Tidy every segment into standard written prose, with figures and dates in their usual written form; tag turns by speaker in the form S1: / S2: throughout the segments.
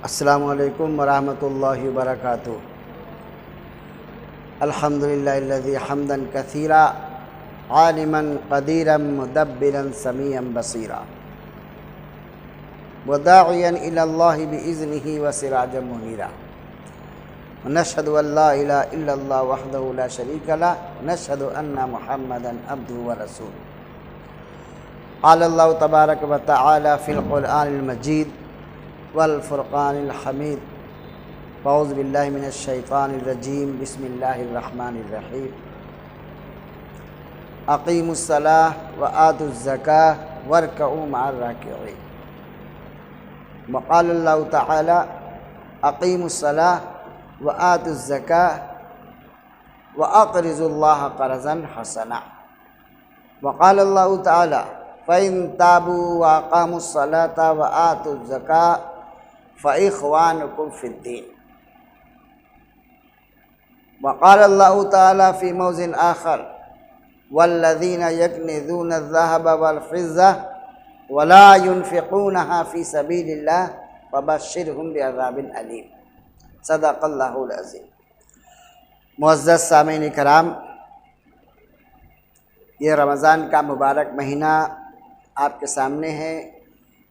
S1: अस्सलामु अलैकुम वरहमतुल्लाहि वबरकातुहू। अल्हम्दुलिल्लाहिल्लज़ी हम्दन कसीरा आलिमन क़दीरन मुदब्बिरन समीअन बसीरा वदाइयन इलल्लाहि बिइज़्निही व सिराजम मुनीरा नशहदु अल्ला इलाहा इल्लल्लाह वहदहु ला शरीका लह नशहदु अन्ना मुहम्मदन अब्दुहु व रसूलुहु। क़ाल अल्लाहु तबारक व तआला फ़िल क़ुरआनिल मजीद वल फ़ुरक़ानिल हमीद। अऊज़ु बिल्लाहि मिनश शैतानिर रजीम। बिस्मिल्लाहिर रहमानिर रहीम। अक़ीमुस्सलाह व आतुज़ ज़काह वरकऊ मअर राकिईन। व क़ाल अल्लाहु तआला अक़ीमुस्सलाह व आतुज़ ज़काह व अक़रिज़ुल्लाह क़र्ज़न हसना। व क़ाल अल्लाहु तआला फ़इन ताबू व अक़ामुस्सलाता व आतुज़ ज़काह फ़इख़्वानुकुम फ़िद्दीन। व क़ाल अल्लाहु तआला फ़ी मौज़िन आख़र वल्लज़ीना यक्निज़ूना अज़्ज़हब वल फ़िज़्ज़ा व ला युनफ़िक़ूनहा फ़ी सबीलिल्लाह फ़बश्शिरहुम बिअज़ाबिन अलीम। सदक़ल्लाहुल अज़ीम। मुअज़्ज़ज़ सामीन कराम, ये रमज़ान का मुबारक महीना आपके सामने है।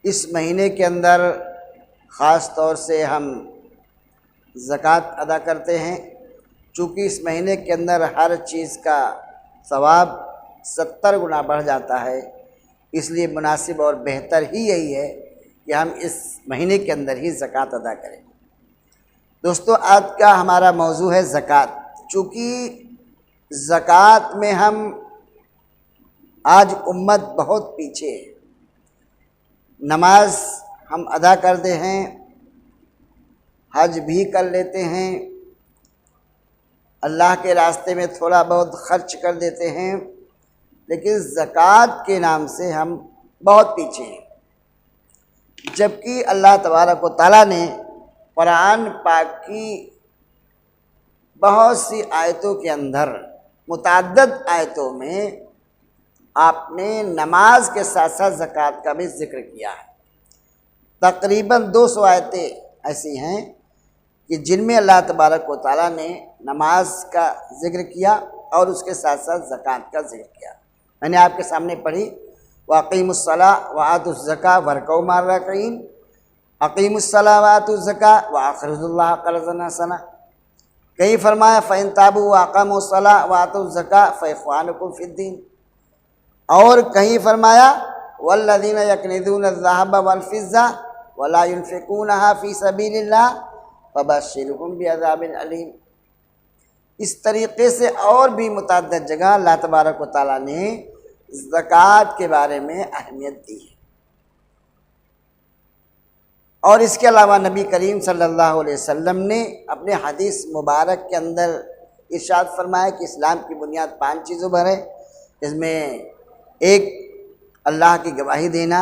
S1: इस महीने के अंदर ख़ास तौर से हम ज़कात अदा करते हैं। चूँकि इस महीने के अंदर हर चीज़ का सवाब 70 गुना बढ़ जाता है, इसलिए मुनासिब और बेहतर ही यही है कि हम इस महीने के अंदर ही ज़कात अदा करें। दोस्तों, आज का हमारा मौजू है ज़कात। चूँकि ज़कात में हम आज उम्मत बहुत पीछे है। नमाज हम अदा करते हैं, हज भी कर लेते हैं, अल्लाह के रास्ते में थोड़ा बहुत खर्च कर देते हैं, लेकिन ज़कात के नाम से हम बहुत पीछे हैं। जबकि अल्लाह तबारक व तआला ने कुरान पाक की बहुत सी आयतों के अंदर, मुतअद्दिद आयतों में आपने नमाज के साथ साथ ज़कात का भी ज़िक्र किया है। तकरीबन 200 आयतें ऐसी हैं कि जिनमें अल्लाह तबारक व तआला ने नमाज का ज़िक्र किया और उसके साथ साथ ज़कात का ज़िक्र किया। मैंने आपके सामने पढ़ी, वअक़ीमुस्सलाह व आतुज़ ज़काह वरकऊ मअर राकिईन। अक़ीमुस्सलाह व आतुज़ ज़काह व अक़रिज़ुल्लाह क़र्ज़न हसना। कहीं फरमाया फ़इन ताबू व अक़ामुस्सलाह व आतुज़ ज़काह फ़इख़्वानुकुम फ़िद्दीन। और कहीं फरमाया वल्लज़ीना यक्निज़ूना अज़्ज़हब वल फ़िज़्ज़ा व ला युनफ़िक़ूनहा फ़ी सबीलिल्लाह फ़बश्शिरहुम बिअज़ाबिन अलीम। इस तरीक़े से और भी मुतअद्दिद जगह अल्लाह तबारक व तआला ने ज़कात के बारे में अहमियत दी है। और इसके अलावा नबी करीम सल्लल्लाहु अलैहि वसल्लम ने अपने हदीस मुबारक के अंदर इरशाद फरमाया कि इस्लाम की बुनियाद 5 चीज़ों पर है। इसमें एक, अल्लाह की गवाही देना,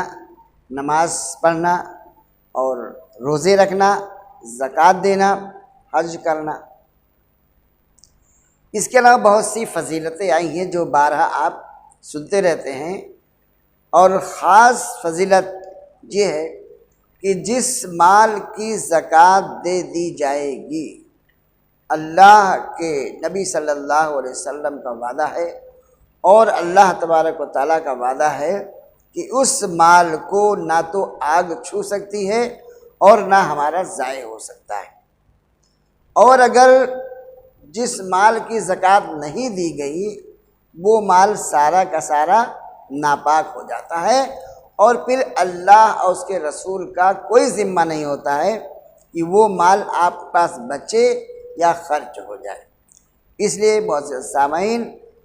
S1: नमाज पढ़ना और रोज़े रखना, ज़कात देना, हज करना। इसके अलावा बहुत सी फजीलतें आई हैं जो बारहा आप सुनते रहते हैं। और ख़ास फजीलत ये है कि जिस माल की ज़कात दे दी जाएगी, अल्लाह के नबी सल्लल्लाहु अलैहि वसल्लम का वादा है और अल्लाह तबारक व तआला का वादा है कि उस माल को ना तो आग छू सकती है और ना हमारा ज़ाय हो सकता है। और अगर जिस माल की ज़कात नहीं दी गई, वो माल सारा का सारा नापाक हो जाता है और फिर अल्लाह और उसके रसूल का कोई ज़िम्मा नहीं होता है कि वो माल आपके पास बचे या खर्च हो जाए। इसलिए मुअज़्ज़ज़ सामीन,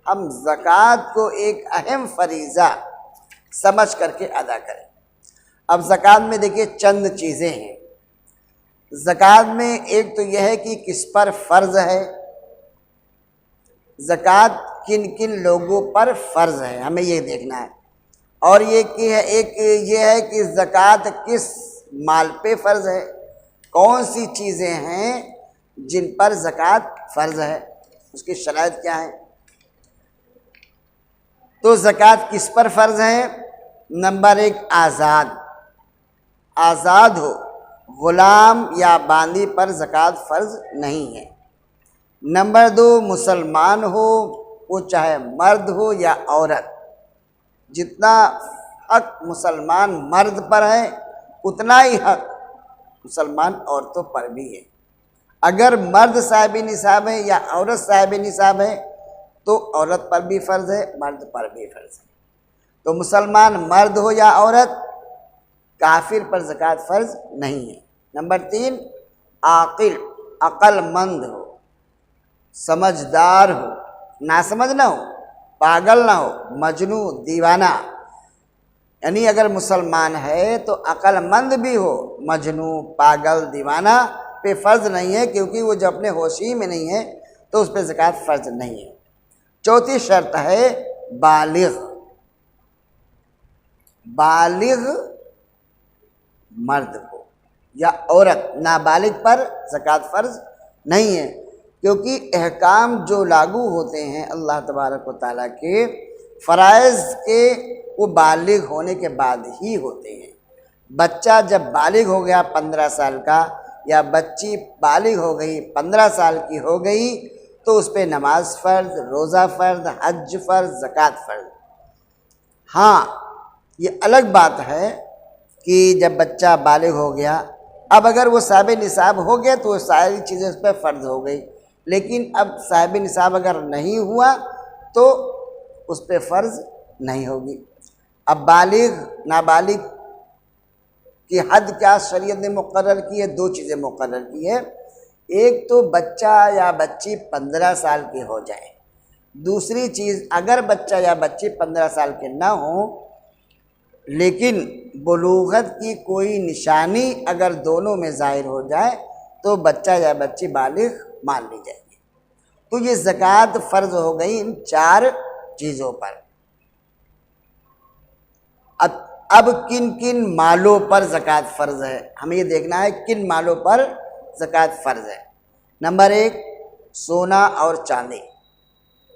S1: हम ज़कात को एक अहम फ़रीज़ा समझ करके अदा करें। अब ज़कात में देखिए चंद चीज़ें हैं। ज़कात में एक तो यह है कि किस पर फ़र्ज़ है, ज़कात किन किन लोगों पर फ़र्ज़ है, हमें ये देखना है। और एक ये है कि ज़कात किस माल पे फ़र्ज़ है, कौन सी चीज़ें हैं जिन पर ज़कात फ़र्ज़ है, उसकी शराइत क्या है। तो ज़कात किस पर फ़र्ज़ है? नंबर 1, आज़ाद हो ग़ुलाम या बांदी पर ज़कात फ़र्ज़ नहीं है। नंबर 2, मुसलमान हो, वो चाहे मर्द हो या औरत, जितना हक मुसलमान मर्द पर है उतना ही हक मुसलमान औरतों पर भी है। अगर मर्द साहिब निसाब है या औरत साहिब निसाब है तो औरत पर भी फ़र्ज़ है, मर्द पर भी फ़र्ज़ है। तो मुसलमान मर्द हो या औरत, काफिर पर ज़कात फ़र्ज़ नहीं है। नंबर 3, आकिल, अक्लमंद हो, समझदार हो, नासमझ ना हो, पागल ना हो, मजनू दीवाना। यानी अगर मुसलमान है तो अक्लमंद भी हो, मजनू पागल दीवाना पे फ़र्ज़ नहीं है, क्योंकि वो जो अपने होशी में नहीं है तो उस पर ज़कात फ़र्ज़ नहीं है। चौथी शर्त है बालिग, बालिग मर्द हो या औरत, नाबालिग पर ज़कात फ़र्ज़ नहीं है, क्योंकि अहकाम जो लागू होते हैं अल्लाह तबारक व तआला के फ़राइज़ के, वो बालिग होने के बाद ही होते हैं। बच्चा जब बालिग हो गया 15 साल का या बच्ची बालिग हो गई 15 साल की हो गई तो उस पर नमाज फ़र्ज़, रोज़ा फ़र्ज़, हज फ़र्ज़, ज़कात फ़र्ज़। हाँ, ये अलग बात है कि जब बच्चा बालिग हो गया, अब अगर वो साहिब निसाब हो गया तो वो सारी चीज़ें उस पर फ़र्ज़ हो गई, लेकिन अब साहिब निसाब अगर नहीं हुआ तो उस पर फ़र्ज़ नहीं होगी। अब बालिग नाबालिग की हद क्या शरीयत ने मुकर्रर की है? 2 चीज़ें मुकर्रर की है। एक तो बच्चा या बच्ची 15 साल के हो जाए, दूसरी चीज़ अगर बच्चा या बच्ची 15 साल के ना हो लेकिन बुलूगत की कोई निशानी अगर दोनों में ज़ाहिर हो जाए तो बच्चा या बच्ची बालिग मान ली जाएगी। तो ये ज़कात फ़र्ज़ हो गई इन 4 चीज़ों पर। अब किन किन मालों पर ज़कात फ़र्ज़ है, हमें ये देखना है किन मालों पर ज़कात फ़र्ज़ है। नंबर 1, सोना और चांदी।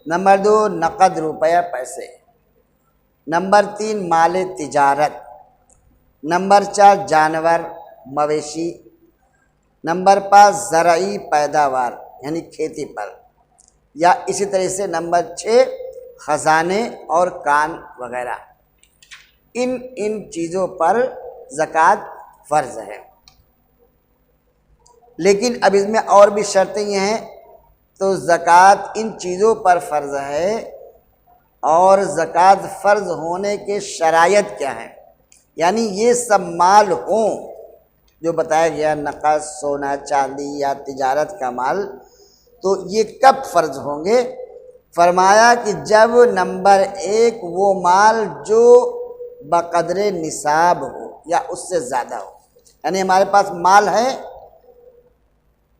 S1: नंबर 2, नक़द रुपया पैसे। नंबर 3, माल तिजारत। नंबर 4, जानवर मवेशी। नंबर 5, ज़राई पैदावार यानी खेती पर, या इसी तरह से नंबर 6, ख़जाने और कान वगैरह। इन चीज़ों पर ज़कात फ़र्ज़ है। लेकिन अब इसमें और भी शर्तें ये हैं, तो ज़कात इन चीज़ों पर फ़र्ज़ है और ज़कात फ़र्ज़ होने के शराइत क्या हैं, यानी ये सब माल हों जो बताया गया, नक़द, सोना चांदी या तिजारत का माल, तो ये कब फ़र्ज़ होंगे? फरमाया कि जब नंबर 1 वो माल जो बक़द्रे निसाब हो या उससे ज़्यादा हो, यानी हमारे पास माल है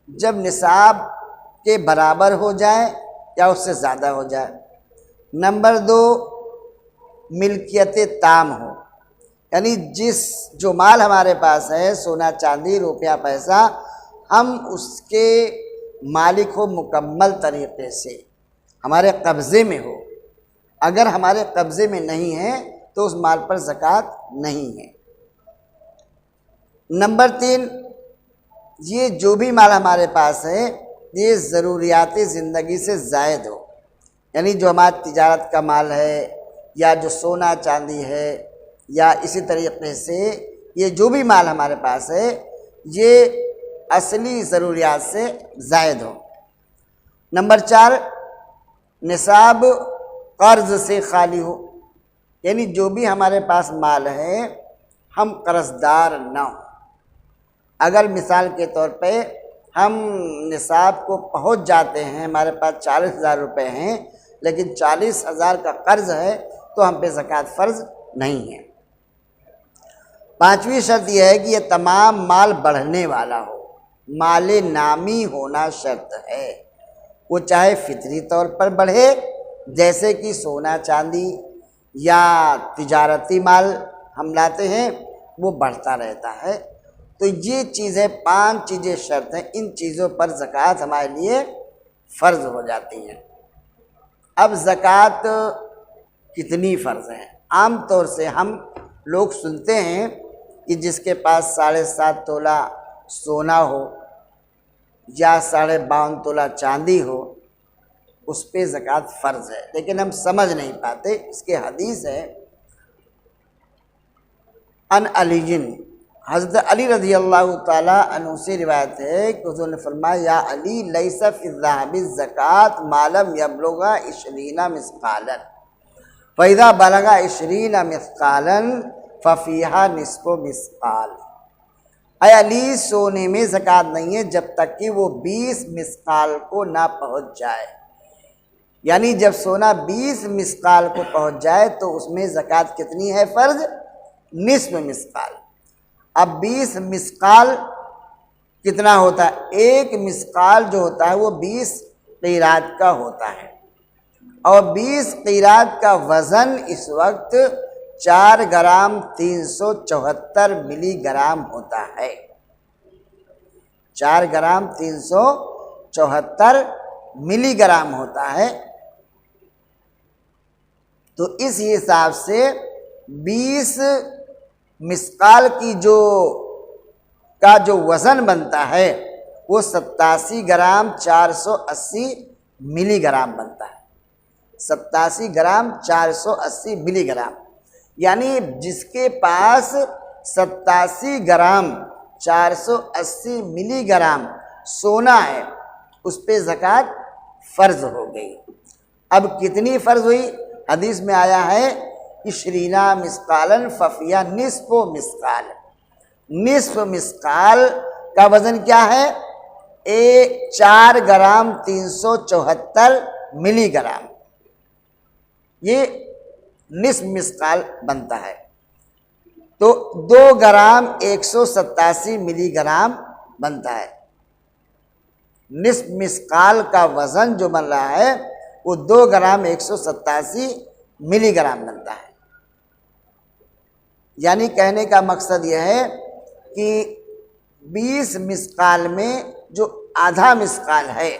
S1: जब निसाब के बराबर हो जाए या उससे ज़्यादा हो जाए। नंबर 2, मिल्कियत ताम हो, यानी जो माल हमारे पास है, सोना चांदी रुपया पैसा, हम उसके मालिक हो मुकम्मल तरीक़े से, हमारे कब्ज़े में हो। अगर हमारे कब्ज़े में नहीं है तो उस माल पर ज़कात नहीं है। नंबर 3, ये जो भी माल हमारे पास है ये ज़रूरियात ज़िंदगी से ज़ायद हो, यानी जो हमारा तिजारत का माल है या जो सोना चांदी है या इसी तरीक़े से ये जो भी माल हमारे पास है ये असली ज़रूरियात से ज़ायद हो। नंबर 4, निसाब कर्ज़ से खाली हो, यानी जो भी हमारे पास माल है हम कर्ज़दार ना हो। अगर मिसाल के तौर पे हम निसाब को पहुंच जाते हैं, हमारे पास 40,000 रुपये हैं लेकिन 40,000 का कर्ज़ है तो हम पे ज़कात फ़र्ज़ नहीं है। 5वीं शर्त यह है कि ये तमाम माल बढ़ने वाला हो, माल नामी होना शर्त है। वो चाहे फितरी तौर पर बढ़े जैसे कि सोना चांदी या तिजारती माल हम लाते हैं वो बढ़ता रहता है। तो ये चीज़ें 5 चीज़ें शर्त हैं, इन चीज़ों पर ज़कात हमारे लिए फ़र्ज़ हो जाती हैं। अब ज़कात कितनी फ़र्ज़ है? आम तौर से हम लोग सुनते हैं कि जिसके पास 7.5 तोला सोना हो या 52.5 तोला चांदी हो, उस पे ज़कात फ़र्ज़ है, लेकिन हम समझ नहीं पाते। इसके हदीस है अन अलीजिन, हज़रत अली रज़ी अल्लाह ताला अन्हु से रिवायत है कि उन्होंने फरमाया या अली लैसा फ़ी ज़्हाबि ज़कात मालम यबलुगा 20 मिस्क़ालन फ़इज़ा बलगा 20 मिस्क़ालन फ़फ़ीहा निस्फ़ु मिस्क़ाल। अय अली, सोने में ज़कात नहीं है जब तक कि वो 20 मिस्क़ाल को ना पहुँच जाए। यानी जब सोना 20 मिस्क़ाल को पहुँच जाए तो उसमें ज़कात कितनी है फ़र्ज़? निस्फ़ मिस्क़ाल। अब 20 मिस्क़ाल कितना होता है? एक मिस्क़ाल जो होता है वो 20 क़ीरात का होता है, और 20 क़ीरात का वज़न इस वक्त 4 ग्राम 374 मिलीग्राम होता है। 4 ग्राम 374 मिलीग्राम होता है। तो इस हिसाब से 20 मिस्क़ाल की जो वज़न बनता है वो 87 ग्राम 480 मिलीग्राम बनता है। 87 ग्राम 480 मिलीग्राम, यानी जिसके पास 87 ग्राम 480 मिलीग्राम सोना है उस पे ज़कात फ़र्ज़ हो गई। अब कितनी फ़र्ज़ हुई? हदीस में आया है 20 मिस्क़ालन फ़फ़िया निस्फ़ु मिस्क़ाल। निस्फ़ मिस्क़ाल का वज़न क्या है? 4 ग्राम 374 मिलीग्राम, ये निस्फ़ मिस्क़ाल बनता है। तो 2 ग्राम 187 मिलीग्राम बनता है। निस्फ़ मिस्क़ाल का वज़न जो बन रहा है वो 2 ग्राम 187 मिलीग्राम बनता है। यानी कहने का मकसद यह है कि 20 मिस्क़ाल में जो आधा मिस्क़ाल है,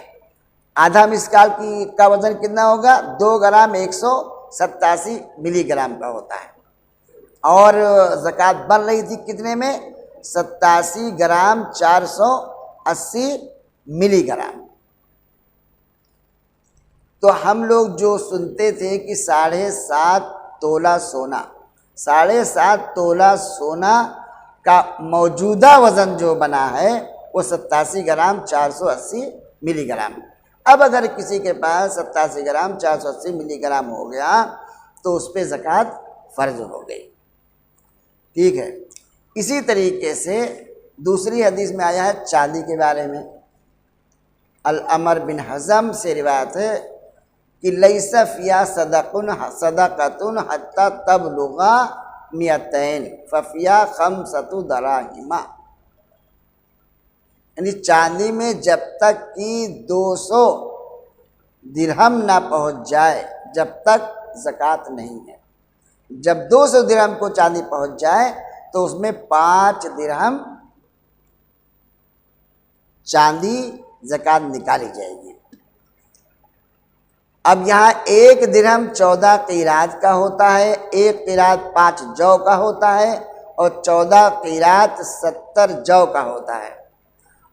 S1: आधा मिस्क़ाल का वज़न कितना होगा? 2 ग्राम 187 मिलीग्राम का होता है, और ज़कात बन रही थी कितने में? 87 ग्राम 480 मिलीग्राम। तो हम लोग जो सुनते थे कि 7.5 तोला सोना, 7.5 तोला सोना का मौजूदा वज़न जो बना है वो 87 ग्राम 480 मिलीग्राम। अब अगर किसी के पास 87 ग्राम 480 मिलीग्राम हो गया तो उस पर ज़कात फ़र्ज़ हो गई। ठीक है। इसी तरीके से दूसरी हदीस में आया है चांदी के बारे में। अल-अमर बिन हज़म से रिवायत है कि लैसा फ़िया सदक़तुन हत्ता तबलुगा 200 फ़फ़िया 5 दराहिमा। यानी चांदी में जब तक कि 200 दिरहम ना पहुँच जाए जब तक ज़कात नहीं है। जब 200 दिरहम को चांदी पहुँच जाए तो उसमें 5 दिरहम चांदी ज़कात निकाली जाएगी। अब यहाँ 1 दिरहम 14 क़ीरात का होता है, 1 क़ीरात 5 जौ का होता है, और 14 क़ीरात 70 जौ का होता है,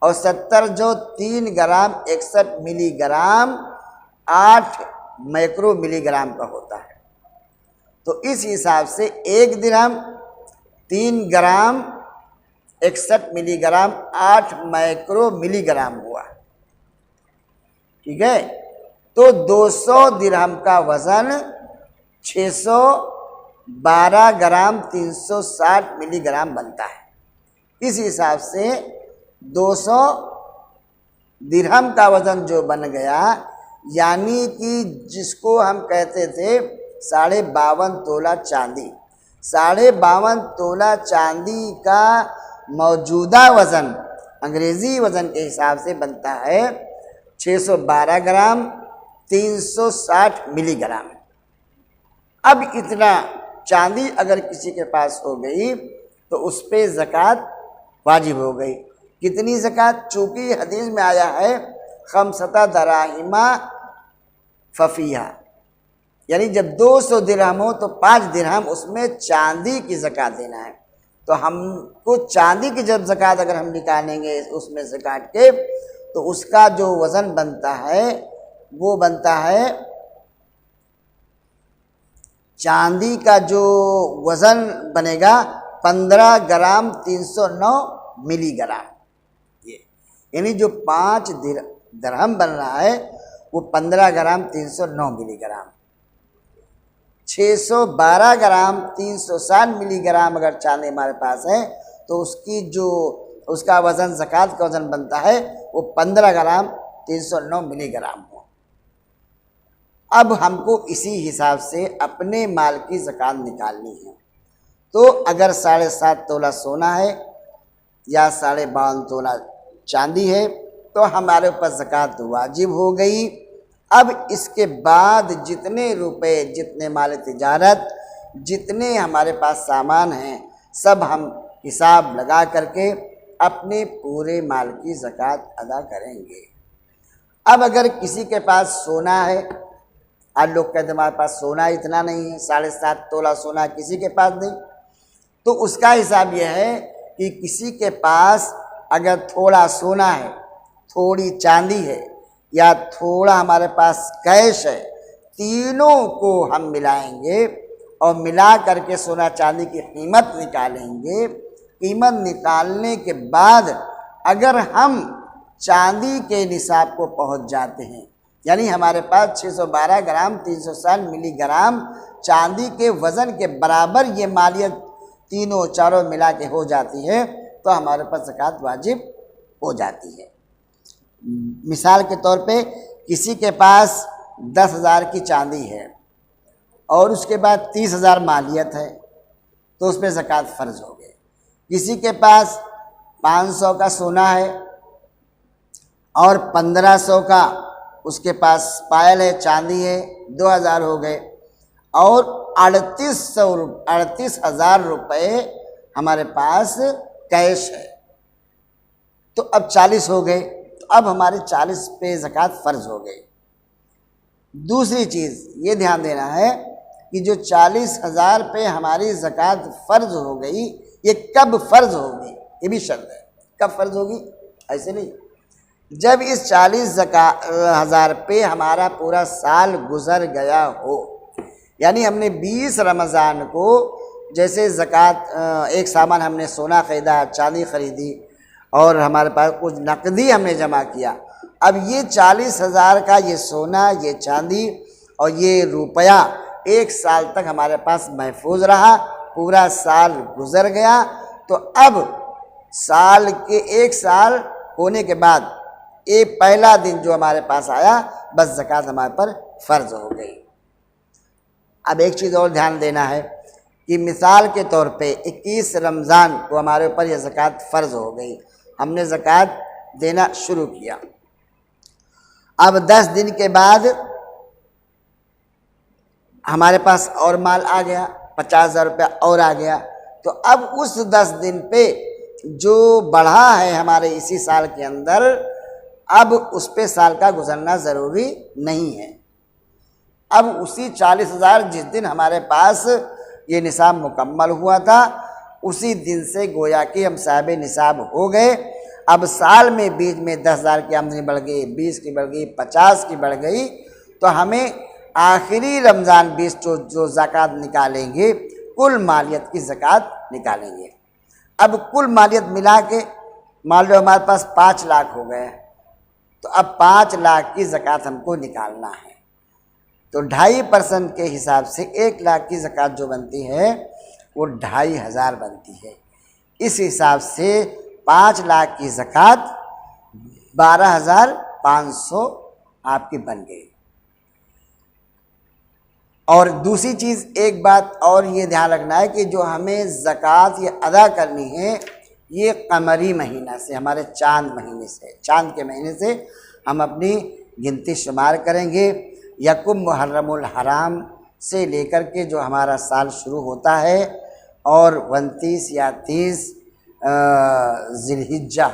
S1: और 70 जौ 3 ग्राम 61 मिलीग्राम 8 माइक्रो मिलीग्राम का होता है। तो इस हिसाब से 1 दिरहम 3 ग्राम 61 मिलीग्राम 8 माइक्रो मिलीग्राम हुआ। ठीक है। तो 200 दिरहम का वज़न 612 ग्राम 360 मिलीग्राम बनता है। इस हिसाब से 200 दिरहम का वज़न जो बन गया, यानी कि जिसको हम कहते थे 52.5 तोला चांदी, 52.5 तोला चांदी का मौजूदा वज़न अंग्रेज़ी वज़न के हिसाब से बनता है 612 ग्राम 360 मिलीग्राम। अब इतना चांदी अगर किसी के पास हो गई तो उस पर ज़कात वाजिब हो गई। कितनी ज़कात? चूँकि हदीस में आया है 5 दराहिमा फ़फ़िया, यानी जब 200 दिरहम हो तो 5 दिरहम उसमें चांदी की ज़कात देना है। तो हमको चांदी की जब ज़कात अगर हम निकालेंगे उसमें से काट के, तो उसका जो वज़न बनता है वो बनता है, चांदी का जो वज़न बनेगा 15 ग्राम 309 मिलीग्राम। ये यानी जो 5 दिरहम बन रहा है वो 15 ग्राम 309 मिलीग्राम। 612 ग्राम 360 मिलीग्राम अगर चांदी हमारे पास है तो उसका वज़न ज़कात का वज़न बनता है वो 15 ग्राम 309 मिलीग्राम हो। अब हमको इसी हिसाब से अपने माल की ज़कात निकालनी है। तो अगर 7.5 तोला सोना है या 52.5 तोला चांदी है तो हमारे ऊपर ज़कात वाजिब हो गई। अब इसके बाद जितने रुपए, जितने माल तिजारत, जितने हमारे पास सामान हैं, सब हम हिसाब लगा करके अपने पूरे माल की ज़कात अदा करेंगे। अब अगर किसी के पास सोना है, आज लोग कहते हमारे पास सोना इतना नहीं है, 7.5 तोला सोना किसी के पास नहीं, तो उसका हिसाब यह है कि किसी के पास अगर थोड़ा सोना है, थोड़ी चांदी है या थोड़ा हमारे पास कैश है, तीनों को हम मिलाएंगे और मिला करके सोना चांदी की कीमत निकालेंगे। कीमत निकालने के बाद अगर हम चांदी के निसाब को पहुंच जाते हैं, यानी हमारे पास 612 ग्राम 360 मिलीग्राम चांदी के वज़न के बराबर ये मालियत तीनों चारों मिला के हो जाती है, तो हमारे पास ज़कात वाजिब हो जाती है। मिसाल के तौर पे किसी के पास 10,000 की चांदी है और उसके बाद 30,000 मालियत है तो उसमें ज़कात फ़र्ज़ हो गई। किसी के पास 500 का सोना है और 1500 का उसके पास पायल है, चांदी है, 2,000 हो गए और 38,000 रुपये हमारे पास कैश है, तो अब 40 हो गए। तो अब हमारे 40 पे ज़कात फ़र्ज़ हो गई। दूसरी चीज़ ये ध्यान देना है कि जो 40,000 पे हमारी ज़कात फ़र्ज़ हो गई, ये कब फ़र्ज़ होगी, ये भी शर्त है। कब फ़र्ज़ होगी? ऐसे नहीं, जब इस 40,000 पे हमारा पूरा साल गुज़र गया हो, यानी हमने 20 रमज़ान को जैसे ज़कात, एक सामान हमने सोना ख़रीदा, चांदी ख़रीदी और हमारे पास कुछ नकदी हमने जमा किया। अब ये 40,000 का ये सोना, ये चांदी और ये रुपया एक साल तक हमारे पास महफूज रहा, पूरा साल गुज़र गया। तो अब साल के 1 साल होने के बाद एक पहला दिन जो हमारे पास आया, बस ज़कात हमारे पर फ़र्ज़ हो गई। अब एक चीज़ और ध्यान देना है कि मिसाल के तौर पे 21 रमज़ान को हमारे ऊपर यह ज़कात फ़र्ज़ हो गई, हमने ज़कात देना शुरू किया। अब 10 दिन के बाद हमारे पास और माल आ गया, 50,000 रुपया और आ गया, तो अब उस 10 दिन पे जो बढ़ा है हमारे इसी साल के अंदर, अब उस पे साल का गुजरना ज़रूरी नहीं है। अब उसी 40,000 जिस दिन हमारे पास ये निसाब मुकम्मल हुआ था, उसी दिन से गोया कि हम साहिब निसाब हो गए। अब साल में बीच में 10,000 की आमदनी बढ़ गई, 20 की बढ़ गई, 50 की बढ़ गई, तो हमें आखिरी रमज़ान 20 जो ज़कात निकालेंगे, कुल मालियत की ज़कात निकालेंगे। अब कुल मालियत मिला के मान लो हमारे पास 5 लाख हो गए, तो अब 5 लाख की ज़कात हमको निकालना है। तो 2.5% के हिसाब से 1 लाख की ज़कात जो बनती है वो 2,500 बनती है। इस हिसाब से 5 लाख की ज़कात 12,500 आपकी बन गई। और दूसरी चीज़, एक बात और ये ध्यान रखना है कि जो हमें ज़कात ये अदा करनी है, ये कमरी महीना से, हमारे चांद महीने से, चांद के महीने से हम अपनी गिनती शुमार करेंगे। यकुम मुहर्रमुल हराम से लेकर के जो हमारा साल शुरू होता है और 29 या 30 ज़िलहिज्जा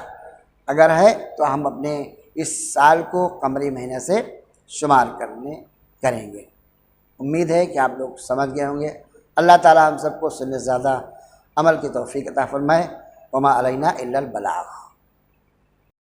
S1: अगर है, तो हम अपने इस साल को कमरी महीने से शुमार करेंगे। उम्मीद है कि आप लोग समझ गए होंगे। अल्लाह ताला हम सबको सुनने ज़्यादा अमल की तौफीक अता फरमाए। वमा अलैना इल्लल बलाग।